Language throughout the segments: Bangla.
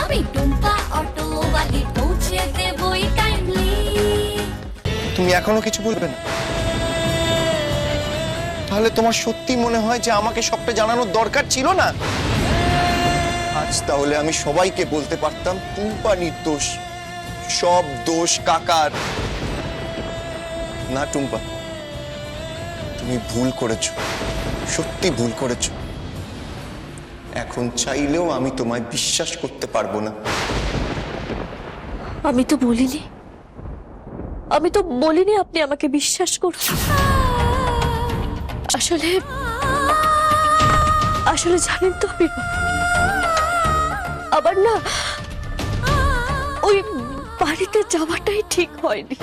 আমি টুম্পা অটোওয়ালি পৌঁছে দেবই টাইমলি। তুমি এখনো কিছু বলবে না? তাহলে তোমার সত্যি মনে হয় যে আমাকে সবটা জানানোর দরকার ছিল না? আজ তাহলে আমি সবাইকে বলতে পারতাম টুম্পা নির্দোষ, সব দোষ কাকার। না টুম্পা, তুমি ভুল করেছো, সত্যি ভুল করেছো। এখন চাইলেও আমি তোমায় বিশ্বাস করতে পারবো না। আমি তো বলিনি আপনি আমাকে বিশ্বাস করুন। আসলে জানেন তো আমি আবার না ওই বাড়িতে যাওয়াটাই ঠিক হয়নি।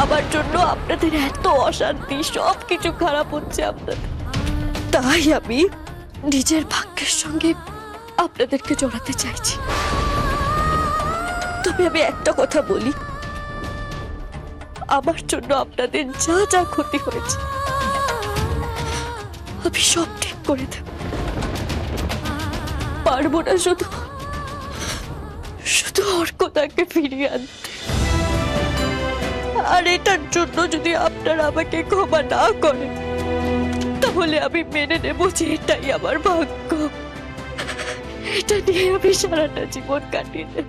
আমার জন্য আপনাদের এত অশান্তি, সবকিছু খারাপ হচ্ছে আপনাদের। তাই আমি নিজের ভাগ্যের সঙ্গে আপনাদেরকে জড়াতে চাইছি। তবে আমি একটা কথা বলি, আমার জন্য আপনাদের যা যা ক্ষতি হয়েছে আমি সব ঠিক করে দেব। পারবো না শুধু অর্কদাকে ফিরিয়ে আনতে। আর এটার জন্য যদি আপনারা আমাকে ক্ষমা না করেন তাহলে আমি মেনে নেব যে এটাই আমার ভাগ্য। এটা নিয়ে আমি সারাটা জীবন কাটিয়ে দেব।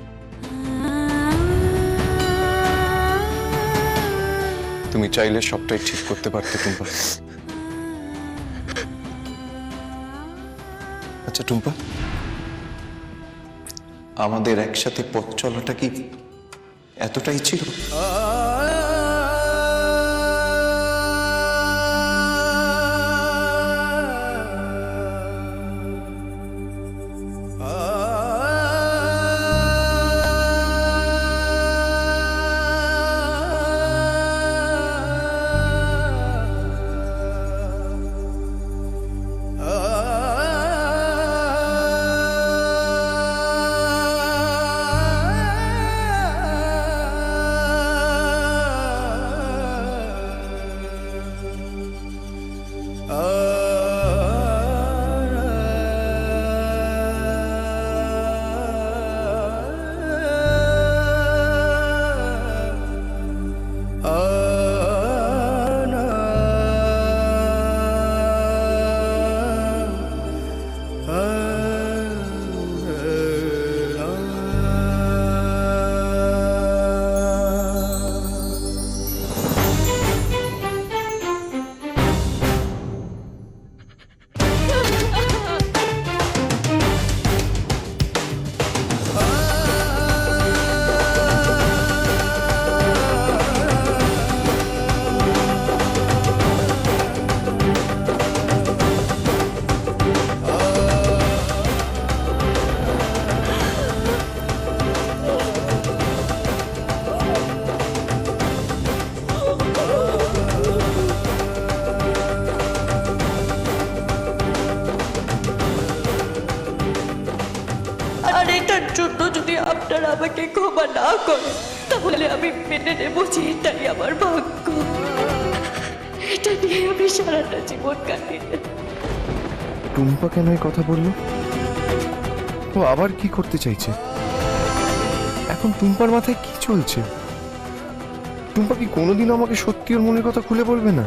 তুমি চাইলে সবটাই ঠিক করতে পারতে টুম্পা। আচ্ছা টুম্পা, আমাদের একসাথে পথ চলাটা কি এতটাই ছিল? আর এটার জন্য যদি আপনারা আমাকে ক্ষমা না করেন তাহলে আমি মেনে নেব যে এটাই আমার ভাগ্য। এটা নিয়ে আমি সারাটা জীবন কাটিয়ে দেব। টুম্পা কেন এই কথা বললো? ও আবার কি করতে চাইছে? এখন টুম্পার মাথায় কি চলছে? টুম্পা কি কোনোদিনও আমাকে সত্যি ওর মনের কথা খুলে বলবে না?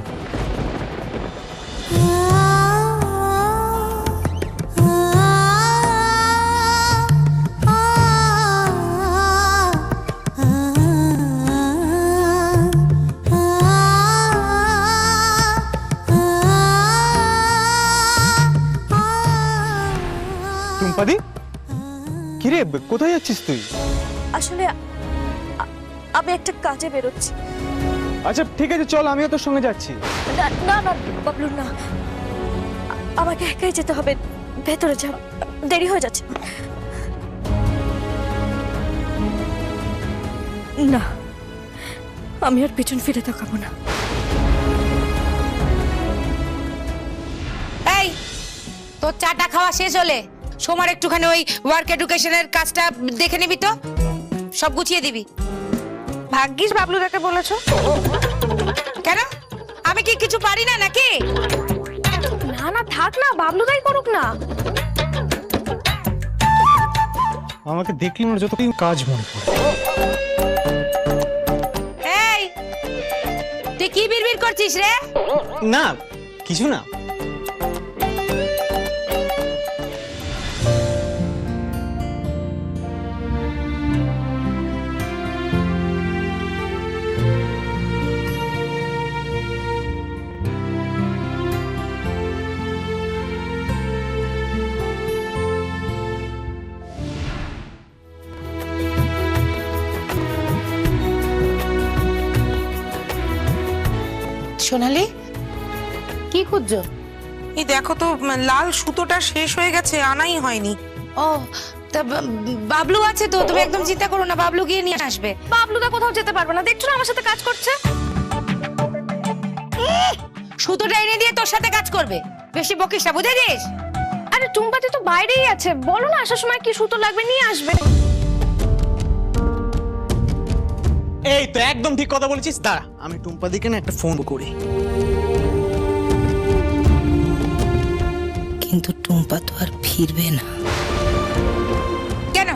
টুম্পাদি, কিরে কোথায় যাচ্ছিস তুই? আসলে আমি একটা কাজে বেরোচ্ছি। আচ্ছা ঠিক আছে, চল আমিও তোর সঙ্গে যাচ্ছি। না না না বাবলু, না, আমাকে একাই যেতে হবে। ভেতরে যা, দেরি হয়ে যাচ্ছে। না, আমি আর পিছন ফিরে তাকাবো না। এই তোর চাটা খাওয়া শেষ হলে সোমার একটুখানি ওই ওয়ার্ক এডুকেশনের কাজটা দেখে নিবি তো, সব গুছিয়ে দিবি। ভাগ্যিস বাবলুদাকে বলেছো। কেন, আমি কি কিছু পারি না নাকি? না না থাক না, বাবলুদাই করুক না। আমাকে দেখলে আমার যত কাজ মনে পড়ে। এই তুই কি বিড়বিড় করছিস রে? না কিছু না। সোনালি কি খুঁজছো? এই দেখো তো লাল সুতোটা শেষ হয়ে গেছে, আনাই হয়নি। ও তা বাবলু আছে তো, তুমি একদম চিন্তা করো না, বাবলু গিয়ে নিয়ে আসবে। বাবলুদা কোথাও যেতে পারবে না, দেখছো না আমার সাথে কাজ করছে। সুতোটা এনে দিয়ে তোর সাথে কাজ করবে, বেশি বকিস না, বুঝেছিস? আরে টুম্পাদি তো বাইরেই আছে, বলো না আসার সময় কি সুতো লাগবে নিয়ে আসবে। এই তো একদম ঠিক কথা বলেছিস। দাঁড়া, আমি টুম্পাদিকে না একটা ফোন করি। কিন্তু টুম্পা তো আর ফিরবে না। কেন?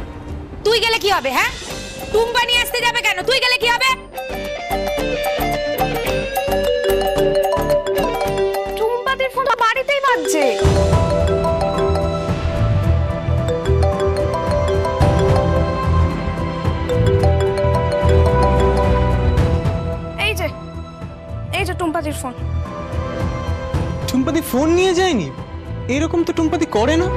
তুই গেলে কি হবে? হ্যাঁ, টুম্পা নিয়ে আসতে যাবে কেন? তুই গেলে কি হবে? টুম্পাদির ফোন তো বাড়িতেই বাজছে। এই যে টুম্পাদির ফোন। টুম্পাদি ফোন নিয়ে যায়নি? এরকম তো টুম্পাদি করে না।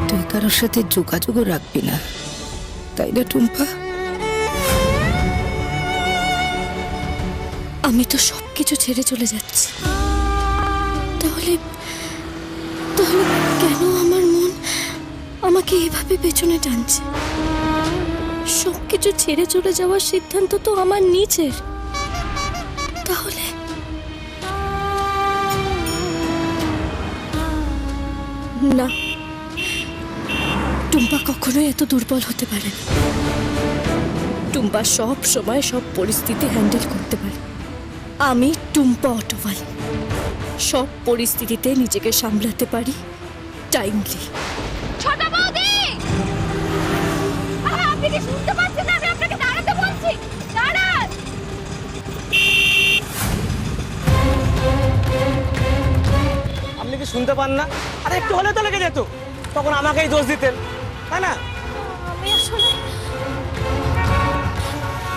তুই কারোর সাথে যোগাযোগও রাখবি না, তাই না টুম্পা? আমি তো সবকিছু ছেড়ে চলে যাচ্ছি, তাহলে তাহলে কেন আমার মন আমাকে এভাবে পেছনে টানছে? সবকিছু ছেড়ে চলে যাওয়ার সিদ্ধান্ত তো আমার নিজের। তাহলে না, টুম্পা কখনোই এত দুর্বল হতে পারে না। টুম্পা সব সময় সব পরিস্থিতি হ্যান্ডেল করতে পারে। আমি টুম্পা অটোওয়াল, সব পরিস্থিতিতে নিজেকে সামলাতে পারি টাইমলি। ছোট বৌদি, আপনি কি শুনতে পাচ্ছেন না? আমি আপনাকে দাঁড়াতে বলছি, দাঁড়ান। আপনি কি শুনতে পান না? আরে একটু হলে তো লেগে যেত, তখন আমাকেই দোষ দিতেন, তাই না? আমি আসলে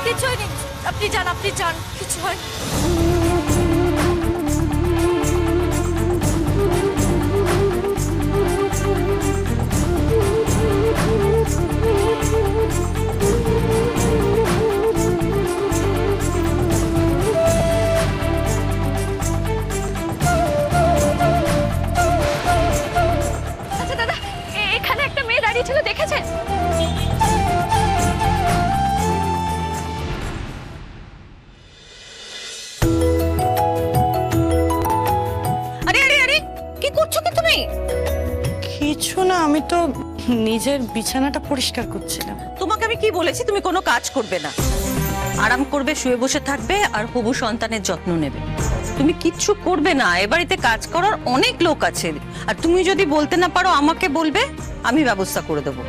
কিছু হয়নি, আপনি যান, কিছু হয়। আচ্ছা দাদা, এখানে একটা মেয়ে দাঁড়িয়ে ছিল, দেখেছেন? কি করছো কি তুমি? কিছু না, আমি তো নিজের বিছানাটা পরিষ্কার করছিলাম। তোমাকে আমি কি বলেছি তুমি কোনো কাজ করবে না, আরাম করবে, শুয়ে বসে থাকবে আর হবু সন্তানের যত্ন নেবে। তুমি কিচ্ছু করবে না, এ বাড়িতে কাজ করার অনেক লোক আছে, আর তুমি যদি বলতে না পারো আমাকে বলবে, আমি ব্যবস্থা করে দেবো।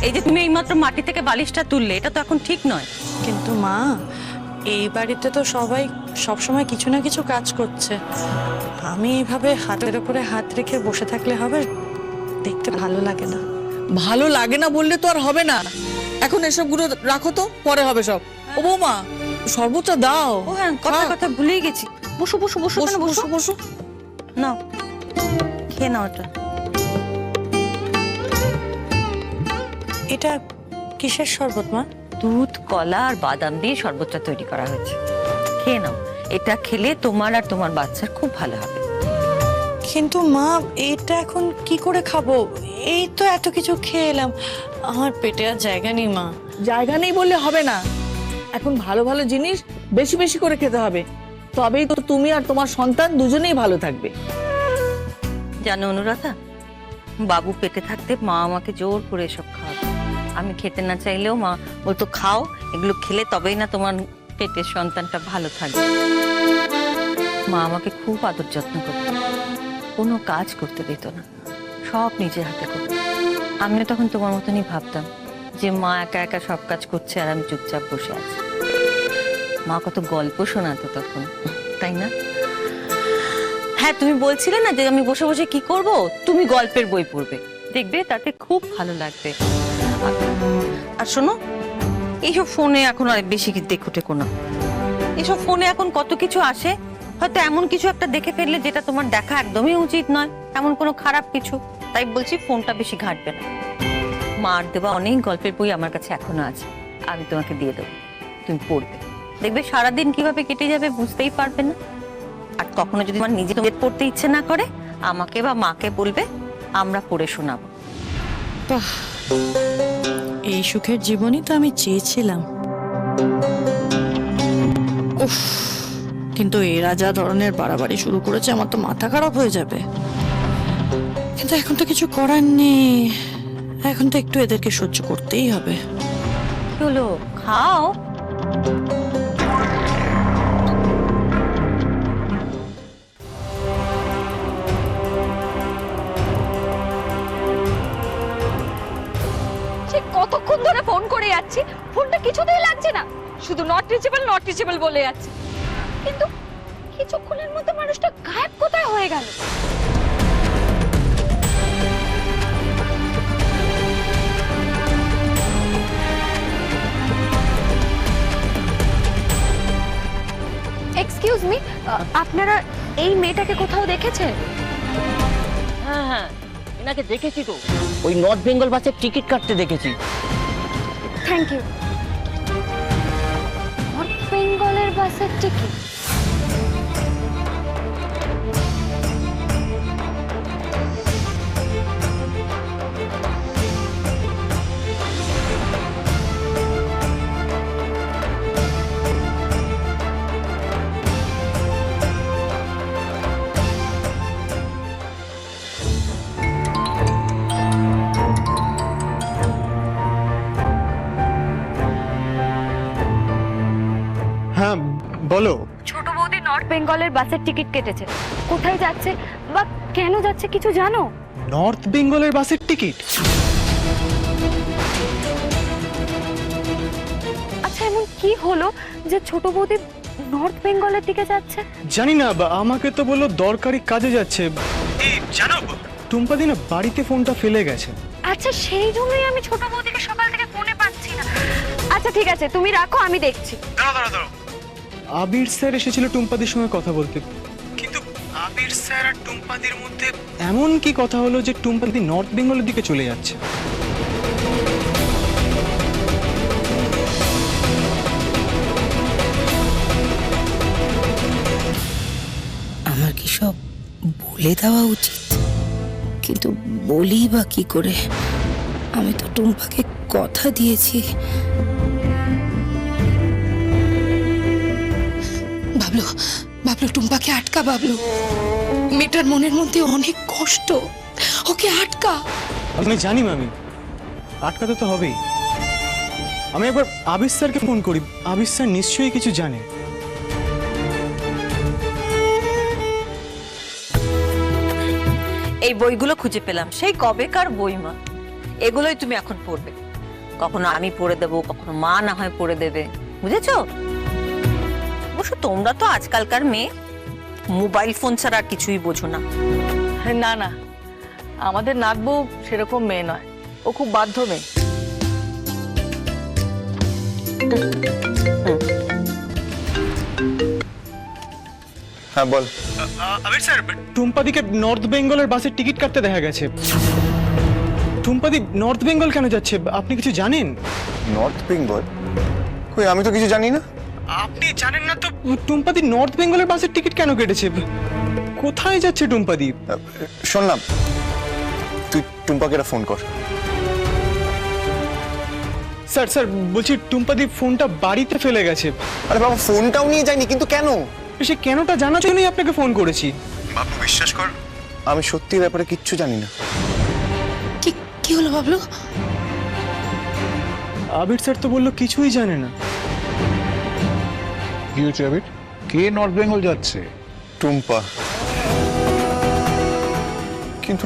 এই যে তুমি এইমাত্র মাটি থেকে বালিশটা তুললে, এটা তো এখন ঠিক নয়। কিন্তু মা, এই বাড়িতে তো সবাই সবসময় কিছু না কিছু কাজ করছে। আমি এইভাবে হাতের উপরে হাত রেখে বসে থাকলে হবে? দেখতে ভালো লাগে না। ভালো লাগে না বললে তো আর হবে না। এখন এসবগুলো রাখো তো, পরে হবে সব। ও বৌমা, শরবতটা দাও। ও হ্যাঁ, কথা ভুলেই গেছি। বসো বসো বসো বসো বসো বসো বসো। নাও, খেয়ে নাও এটা। এটা কিসের শরবত মা? দুধ, কলা আর বাদাম দিয়ে শরবতটা তৈরি করা হয়েছে, খেয়ে নাও। এটা খেলে তোমার আর তোমার বাচ্চার খুব ভালো হবে। কিন্তু মা, এটা এখন কি করে খাবো? এই তো এত কিছু খেয়ে এলাম, আমার পেটে আর জায়গা নেই মা। জায়গা নেই বললে হবে না, এখন ভালো ভালো জিনিস বেশি বেশি করে খেতে হবে, তবেই তো তুমি আর তোমার সন্তান দুজনেই ভালো থাকবে। জানো অনুরাধা, বাবু পেটে থাকতে মা আমাকে জোর করে এসব খাওয়াতো। আমি খেতে না চাইলেও মা বলতো খাও, এগুলো খেলে তবেই না তোমার পেটের সন্তানটা ভালো থাকবে। মা আমাকে খুব আদর যত্ন করতো, কোনো কাজ করতে দিত না, সব নিজের হাতে করতো। আমিও তখন তোমার মতনই ভাবতাম যে মা একা একা সব কাজ করছে আর আমি চুপচাপ বসে আছি। মা কত গল্প শোনাতো তখন, তাই না? হ্যাঁ, তুমি বলছিলে না যে আমি বসে বসে কি করব, তুমি গল্পের বই পড়বে, দেখবে তাতে খুব ভালো লাগবে। আর শোনো, এইসব ফোনে এখন আর বেশি দেখো টেকো না। এসব ফোনে এখন কত কিছু আসে, হয়তো এমন কিছু একটা দেখে ফেললে যেটা তোমার দেখা একদমই উচিত নয়, এমন কোনো খারাপ কিছু। তাই বলছি ফোনটা বেশি ঘাঁটবে না। মার দেওয়া অনেক গল্পের বই আমার কাছে এখনো আছে, আমি তোমাকে দিয়ে দেবো, তুমি পড়বে, দেখবে সারাদিন কিভাবে কেটে যাবে বুঝতেই পারবে না। আর কখনো যদি তোমার নিজে পড়তে ইচ্ছে না করে, আমাকে বা মাকে বলবে, আমরা পড়ে শোনাবো। বাহ, এই সুখের জীবনই তো আমি চেয়েছিলাম। উফ, কিন্তু এরা যা ধরনের বাড়াবাড়ি শুরু করেছে, আমার তো মাথা খারাপ হয়ে যাবে। কিন্তু এখন তো কিছু করার নেই, এখন তো একটু এদেরকে সহ্য করতেই হবে। কি হলো, খাও। কতক্ষণ ধরে ফোন করে যাচ্ছি, ফোনটা কিছুতেই লাগছে না, শুধু নট রিচেবল বলে যাচ্ছে। কিন্তু কিছুক্ষণের মধ্যে মানুষটা গায়েব কোথায় হয়ে গেল। এক্সকিউজ মি, আপনারা এই মেয়েটাকে কোথাও দেখেছেন? হ্যাঁ হ্যাঁ, এনাকে দেখেছি তো, ওই নর্থ বেঙ্গল বাসের টিকিট কাটতে দেখেছি। Thank you. নর্থ বেঙ্গলের বাসের টিকিট? হ্যাঁ বলো। ছোট বৌদি নর্থ বেঙ্গলের বাসের টিকিট কেটেছে, কোথায় যাচ্ছে বা কেন যাচ্ছে কিছু জানো? নর্থ বেঙ্গলের বাসের টিকিট? আচ্ছা, এমন কি হলো যে ছোট বৌদি নর্থ বেঙ্গলের দিকে যাচ্ছে? জানি না, আমাকে তো বললো দরকারি কাজে যাচ্ছে। এই জানো, টুম্পাদি না বাড়িতে ফোনটা ফেলে গেছে। আচ্ছা, সেই জন্যই আমি ছোট বৌদিকে সকাল থেকে ফোনে পাচ্ছি না। আচ্ছা ঠিক আছে, তুমি রাখো, আমি দেখছি। দাঁড়াও, আবির স্যার এসেছিল টুম্পাদির সঙ্গে কথা বলতে, কিন্তু আবির স্যার আর টুম্পাদির মধ্যে এমন কি কথা হলো যে টুম্পাদি নর্থ বেঙ্গলের দিকে চলে যাচ্ছে। আমার কি সব বলে দেওয়া উচিত? কিন্তু বলি বা কি করে? আমি তো টুম্পাকে কথা দিয়েছি। বাবলু, টুম্পাকে আটকা। বাবলু, মেয়েটার মনের মধ্যে অনেক কষ্ট, ওকে আটকা। আমি জানি মামি, আটকাতে তো হবেই। আমি একবার আবির স্যারকে ফোন করি, আবির স্যার নিশ্চয়ই কিছু জানে। এই বইগুলো খুঁজে পেলাম, সেই কবেকার বই মা, এগুলোই তুমি এখন পড়বে। কখনো আমি পড়ে দেবো, কখনো মা না হয় পড়ে দেবে, বুঝেছো? অবশ্য তোমরা তো আজকালকার মেয়ে, মোবাইল ফোন ছাড়া আর কিছুই বোঝো না। না না, আমাদের নাতবু সেরকম মেয়ে নয়, ও খুব বাধ্য মেয়ে। হ্যাঁ বল। আবির স্যার, টুম্পাদিকে নর্থ বেঙ্গলের বাসের টিকিট কাটতে দেখা গেছে। টুম্পাদি নর্থ বেঙ্গল কেন যাচ্ছে আপনি কিছু জানেন? নর্থ বেঙ্গল? কই, আমি তো কিছু জানি না। আপনি জানেন না তো টুম্পাদি নর্থ বেঙ্গলের বাসের টিকিট কেন কেটেছে? কোথায় যাচ্ছে টুম্পাদি? শুনলাম, তুই টুম্পাকে একটা ফোন কর। স্যার বলছি টুম্পাদি ফোনটা বাড়িতে ফেলে গেছে। আরে বাবা, ফোনটাও নিয়ে যায়নি, কিন্তু কেন? সে কেনটা জানার জন্যই আপনাকে ফোন করেছি। বাবু বিশ্বাস কর, আমি সত্যি ব্যাপারে কিচ্ছু জানি না। কি হলো বাবলু? আবির স্যার তো বললো কিছুই জানে না। কি হচ্ছে আবির? কে নর্থ বেঙ্গল যাচ্ছে? টুম্পা। কিন্তু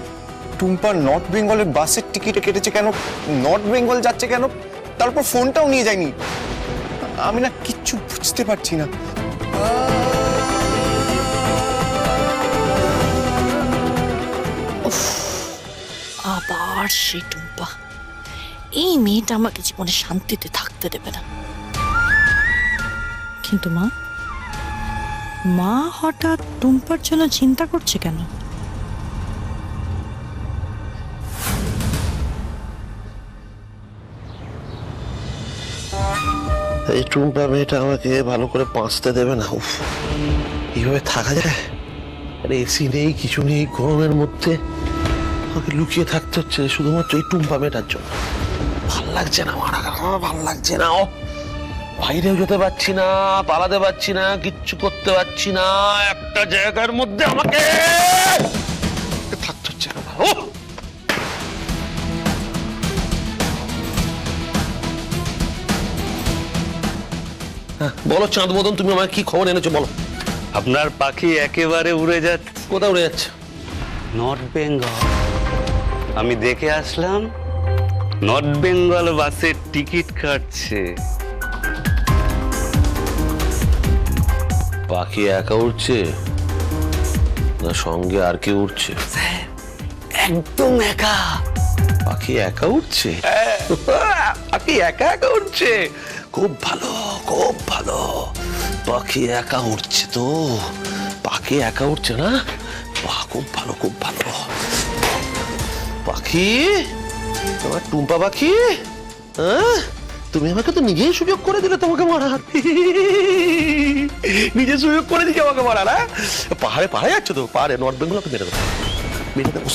টুম্পা নর্থ বেঙ্গলের বাসের টিকিট কেটেছে কেন, নর্থ বেঙ্গল যাচ্ছে কেন, তারপর ফোনটাও নিয়ে যায়নি। আমি না কিচ্ছু বুঝতে পারছি না। আবার সেই টুম্পা, এই মেয়েটা আমাকে জীবনে শান্তিতে থাকতে দেবে না। কিন্তু মা হঠাৎ টুম্পার জন্য চিন্তা করছে কেন? এই টুম্পা মেয়েটা আমাকে ভালো করে বাঁচতে দেবে না। উফ, এইভাবে থাকা যায়? আরে এসি নেই, কিছু নেই, গরমের মধ্যে আমাকে লুকিয়ে থাকতে হচ্ছে শুধুমাত্র এই টুম্পা মেয়েটার জন্য। ভাল লাগছে না, ভাল লাগছে না। বাইরেও যেতে পারছি না, পালাতে পারছি না, কিচ্ছু করতে পারছি না। একটা জায়গার মধ্যে আমাকে থাকতে হচ্ছে না। বলো চাঁদ মদন, তুমি আমাকে কি খবর এনেছো বলো। আপনার পাখি একেবারে উড়ে যাচ্ছে। কোথায় উড়ে যাচ্ছে? নর্থ বেঙ্গল। আমি দেখে আসলাম, নর্থ বেঙ্গল বাসের টিকিট কাটছে। পাখি একা উঠছে না সঙ্গে আর কেউ উঠছে? একদম একা। পাখি একা উঠছে? পাখি একা একা উঠছে? খুব ভালো, খুব ভালো। পাখি একা উঠছে তো, পাখি একা উঠছে না? বাহ, খুব ভালো, খুব ভালো। পাখি, তোমার টুম্পা পাখি, হ্যাঁ তুমি আমাকে তো নিজেই সুযোগ করে দিলে তোমাকে মারার। নিজে সুযোগ করে দিকে আমাকে মারার। পাহাড়ে পাহাড়ে যাচ্ছ তো, পাহাড়ে নর্থ বেঙ্গল ওকে মেরে দেবো, মেরে দেবো,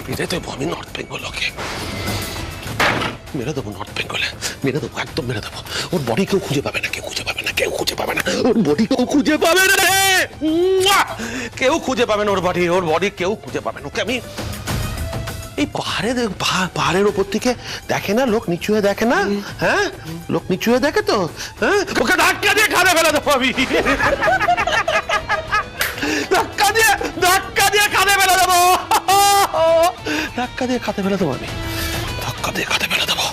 মেরে দেবো আমি নর্থ বেঙ্গল ওকে মেরে দেবো, নর্থ বেঙ্গলে মেরে দেবো, একদম মেরে দেবো। ওর বডি কেউ খুঁজে পাবে না, কেউ খুঁজে পাবে না, কেউ খুঁজে পাবে না, ওর বডি কেউ খুঁজে পাবে না, কেউ খুঁজে পাবে না ওর বডি, ওর বডি কেউ খুঁজে পাবে না। ওকে আমি এই পাহাড়ের ওপর থেকে দেখে না লোক, নিচু হয়ে দেখে না? হ্যাঁ, লোক নিচু হয়ে দেখে তো, হ্যাঁ, ওকে ধাক্কা দিয়ে খাদে ফেলে দেবো আমি। ধাক্কা দিয়ে খাদে ফেলে দেবো, ধাক্কা দিয়ে খাদে ফেলে দেবো আমি, ধাক্কা দিয়ে খাদে ফেলে দেবো।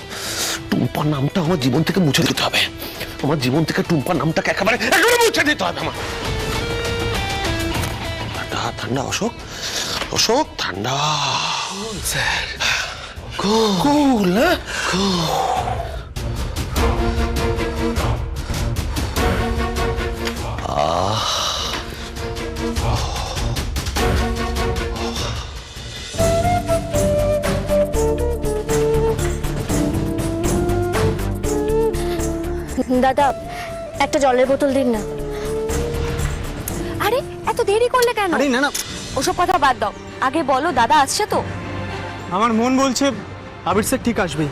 টুম্পার নামটা আমার জীবন থেকে মুছে দিতে হবে, আমার জীবন থেকে টুম্পার নামটাকে একেবারে মুছে দিতে হবে আমার। ঠান্ডা অশোক, অশোক ঠান্ডা, কুল, দাদা, একটা জলের বোতল দিন না। আরে এত দেরি করলে কেন? আরে না না, ওসব কথা বাদ দাও, আগে বলো দাদা আসছে তো? আমার মন বলছে আবির স্যার ঠিক আসবেই।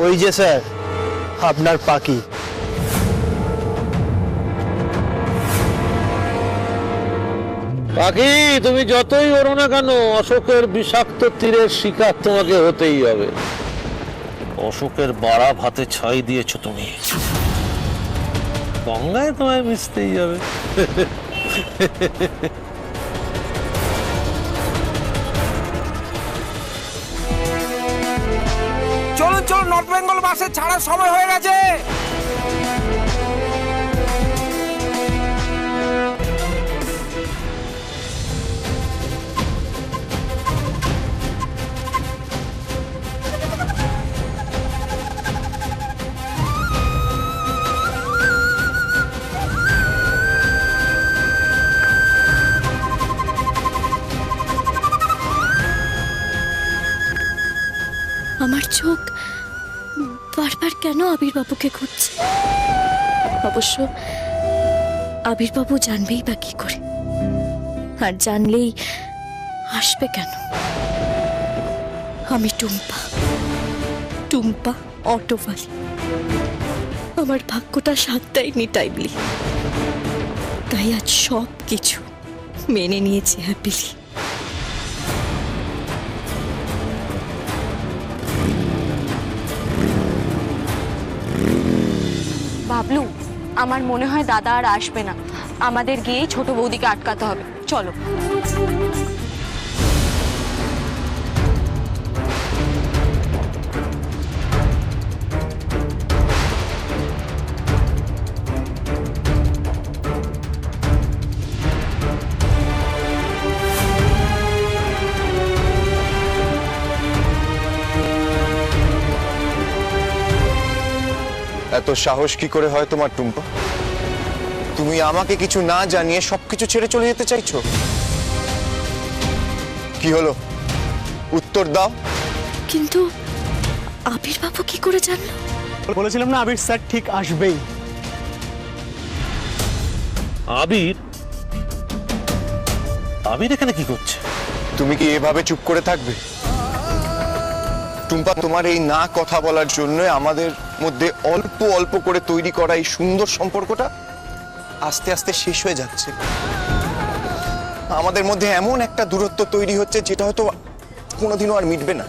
ওই যে স্যার আপনার পাখি। পাখি, তুমি যতই ওড়ো না কেন, অশোকের বিষাক্ত তীরের শিকার তোমাকে হতেই হবে। অশোকের বাড়া ভাতে ছাই দিয়েছো তুমি, গঙ্গায় তোমায় মিশতেই হবে। চলুন চলুন, নর্থ বেঙ্গল বাসে ছাড়ার সময় হয়ে গেছে। আমার চোখ বারবার কেন আবির বাবুকে খুঁজছে? অবশ্য আবির বাবু জানবেই বা কি করে, আর জানলেই আসবে কেন? আমি টুম্পা, টুম্পা অটোওয়ালি। আমার ভাগ্যটা সাথ দেয়নি টাইমলি, তাই আজ সব কিছু মেনে নিয়েছি হ্যাপিলি। বাবলু, আমার মনে হয় দাদা আর আসবে না। আমাদের গিয়েই ছোট বৌদিকে আটকাতে হবে, চলো। এত সাহস কি করে হয় তোমার টুম্পা? তুমি আমাকে কিছু না জানিয়ে সবকিছু ছেড়ে চলে যেতে চাইছো? কি হলো, উত্তর দাও। কিন্তু আবির বাবু কি করে জানলো? বলেছিলাম না আবির স্যার ঠিক আসবেই। আবির আবির এখানে কি করছে? তুমি কি এভাবে চুপ করে থাকবে? টুম্পা, তোমার এই না কথা বলার জন্য আমাদের মধ্যে অল্প অল্প করে তৈরি করা এই সুন্দর সম্পর্কটা আস্তে আস্তে শেষ হয়ে যাচ্ছে। আমাদের মধ্যে এমন একটা দূরত্ব তৈরি হচ্ছে যেটা হয়তো কোনোদিনও আর মিটবে না।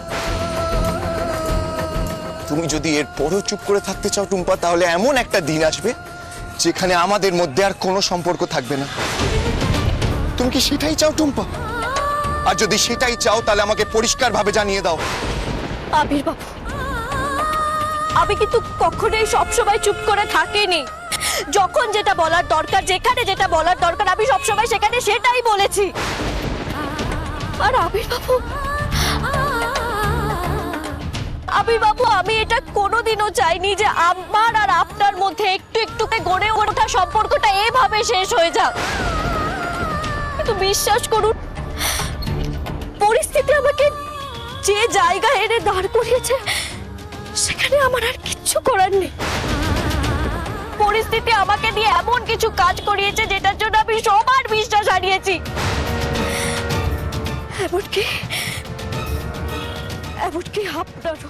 তুমি যদি এর পরেও চুপ করে থাকতে চাও টুম্পা, তাহলে এমন একটা দিন আসবে যেখানে আমাদের মধ্যে আর কোনো সম্পর্ক থাকবে না। তুমি কি সেটাই চাও টুম্পা? আর যদি সেটাই চাও তাহলে আমাকে পরিষ্কারভাবে জানিয়ে দাও। আবির বাবু, আমি কিন্তু কখনোই সবসময় চুপ করে থাকিনি। যখন যেটা বলার দরকার, যেখানে যেটা বলার দরকার, আমি সবসময় সেখানে সেটাই বলেছি। আর আবির বাবু, আমি এটা কোনোদিনও চাইনি যে আমার আর আপনার মধ্যে একটু একটুকে গড়ে ওঠা সম্পর্কটা এভাবে শেষ হয়ে যাক। কিন্তু বিশ্বাস করুন, পরিস্থিতি আমাকে যে জায়গায় এনে দাঁড় করিয়েছে সেখানে আমার আর কিচ্ছু করার নেই। পরিস্থিতি আমাকে দিয়ে এমন কিছু কাজ করিয়েছে যেটার জন্য আমি সবার বিশ্বাস হারিয়েছি। এমনকি আপনারও।